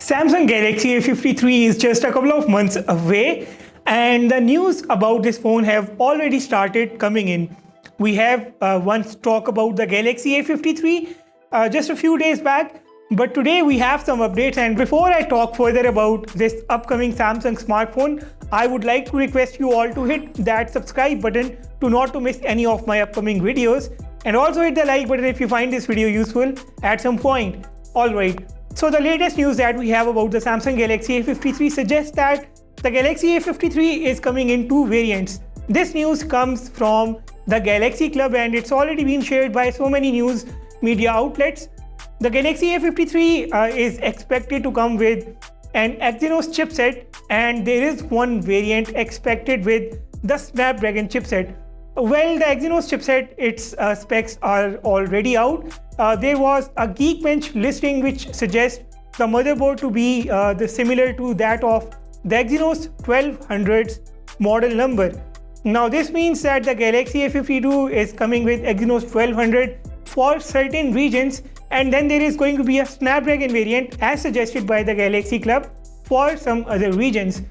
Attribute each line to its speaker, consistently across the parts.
Speaker 1: Samsung Galaxy A53 is just a couple of months away, and the news about this phone have already started coming in. We have once talked about the Galaxy A53 just a few days back, but today we have some updates. And before I talk further about this upcoming Samsung smartphone, I would like to request you all to hit that subscribe button to miss any of my upcoming videos, and also hit the like button if you find this video useful at some point. Alright, so the latest news that we have about the Samsung Galaxy A53 suggests that the Galaxy A53 is coming in two variants. This news comes from the Galaxy Club and it's already been shared by so many news media outlets. The Galaxy A53 is expected to come with an Exynos chipset, and there is one variant expected with the Snapdragon chipset. Well, the Exynos chipset, its specs are already out. There was a Geekbench listing which suggests the motherboard to be similar to that of the Exynos 1200's model number. Now this means that the Galaxy A52 is coming with Exynos 1200 for certain regions, and then there is going to be a Snapdragon variant as suggested by the Galaxy Club for some other regions.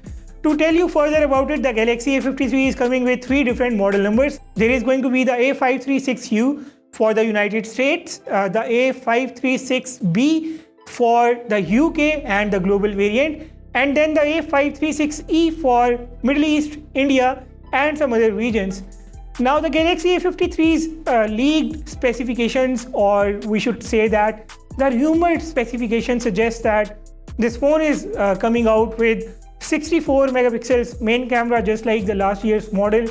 Speaker 1: To tell you further about it, the Galaxy A53 is coming with three different model numbers. There is going to be the A536U for the United States, the A536B for the UK and the global variant, and then the A536E for Middle East, India and some other regions. Now the Galaxy A53's leaked specifications, or we should say that the rumored specifications, suggest that this phone is coming out with 64 megapixels main camera just like the last year's model,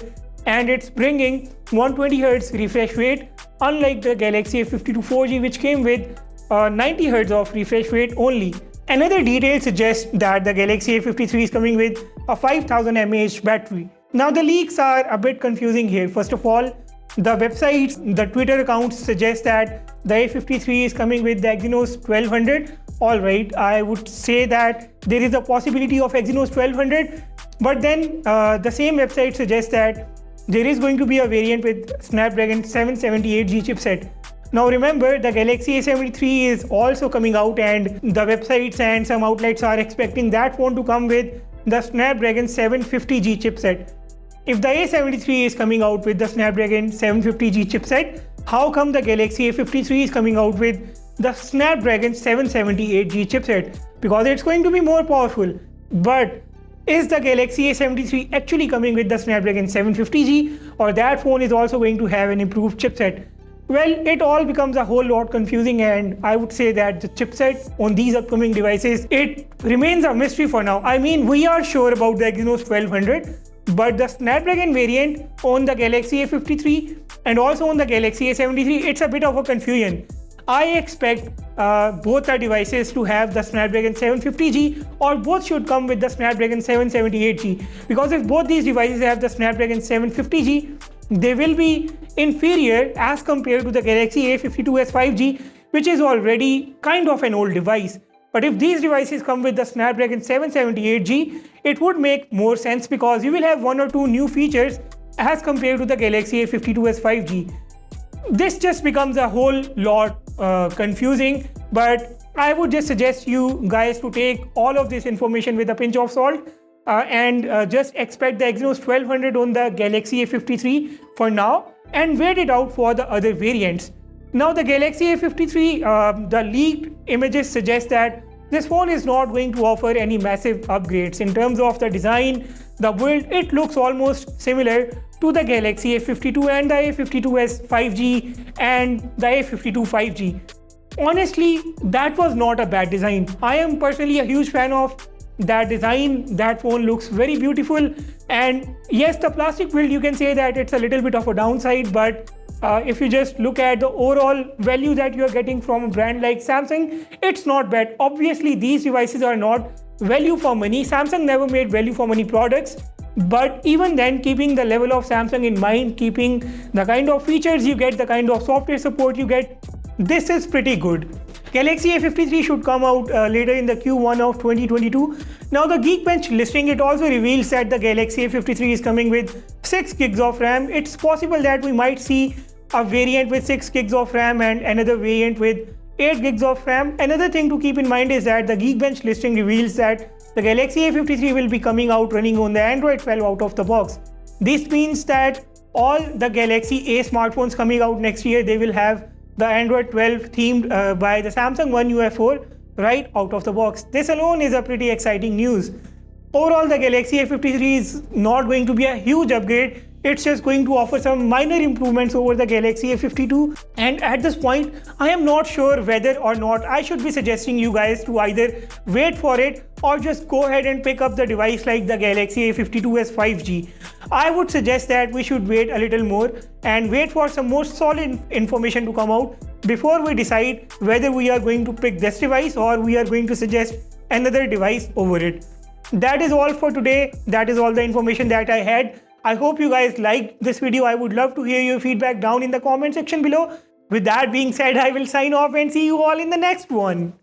Speaker 1: and it's bringing 120Hz refresh rate unlike the Galaxy A52 4G which came with 90Hz of refresh rate only. Another detail suggests that the Galaxy A53 is coming with a 5000 mAh battery. Now the leaks are a bit confusing here. First of all, the websites, the Twitter accounts suggest that the A53 is coming with the Exynos 1200. Alright, I would say that there is a possibility of Exynos 1200, but then the same website suggests that there is going to be a variant with Snapdragon 778G chipset. Now remember, the Galaxy A73 is also coming out, and the websites and some outlets are expecting that phone to come with the Snapdragon 750G chipset. If the A73 is coming out with the Snapdragon 750G chipset, how come the Galaxy A53 is coming out with the Snapdragon 778G chipset? Because it's going to be more powerful. But is the Galaxy A73 actually coming with the Snapdragon 750G, or that phone is also going to have an improved chipset? Well, it all becomes a whole lot confusing, and I would say that the chipset on these upcoming devices, it remains a mystery for now. I mean, we are sure about the Exynos 1200, but the Snapdragon variant on the Galaxy A53 and also on the Galaxy A73, it's a bit of a confusion. I expect both the devices to have the Snapdragon 750G, or both should come with the Snapdragon 778G, because if both these devices have the Snapdragon 750G, they will be inferior as compared to the Galaxy A52s 5G, which is already kind of an old device. But if these devices come with the Snapdragon 778G, it would make more sense because you will have one or two new features as compared to the Galaxy A52s 5G. This just becomes a whole lot confusing, but I would just suggest you guys to take all of this information with a pinch of salt and just expect the Exynos 1200 on the Galaxy A53 for now and wait it out for the other variants. Now the Galaxy A53, the leaked images suggest that this phone is not going to offer any massive upgrades. In terms of the design, the build, it looks almost similar to the Galaxy A52 and the A52s 5G and the A52 5G. Honestly, that was not a bad design. I am personally a huge fan of that design. That phone looks very beautiful, and yes, the plastic build, you can say that it's a little bit of a downside, but if you just look at the overall value that you're getting from a brand like Samsung, it's not bad. Obviously, these devices are not value for money. Samsung never made value for money products, but even then, keeping the level of Samsung in mind, keeping the kind of features you get, the kind of software support you get, this is pretty good. Galaxy A53 should come out later in the Q1 of 2022. Now the Geekbench listing, it also reveals that the Galaxy A53 is coming with 6 gigs of RAM. It's possible that we might see a variant with 6 gigs of RAM and another variant with 8 gigs of RAM. Another thing to keep in mind is that the Geekbench listing reveals that the Galaxy A53 will be coming out running on the Android 12 out of the box. This means that all the Galaxy A smartphones coming out next year, they will have the Android 12 themed by the Samsung One UF4 right out of the box. This alone is a pretty exciting news. Overall, the Galaxy A53 is not going to be a huge upgrade. It's just going to offer some minor improvements over the Galaxy A52. And at this point, I am not sure whether or not I should be suggesting you guys to either wait for it or just go ahead and pick up the device like the Galaxy A52 as 5G. I would suggest that we should wait a little more and wait for some more solid information to come out before we decide whether we are going to pick this device or we are going to suggest another device over it. That is all for today. That is all the information that I had. I hope you guys liked this video. I would love to hear your feedback down in the comment section below. With that being said, I will sign off and see you all in the next one.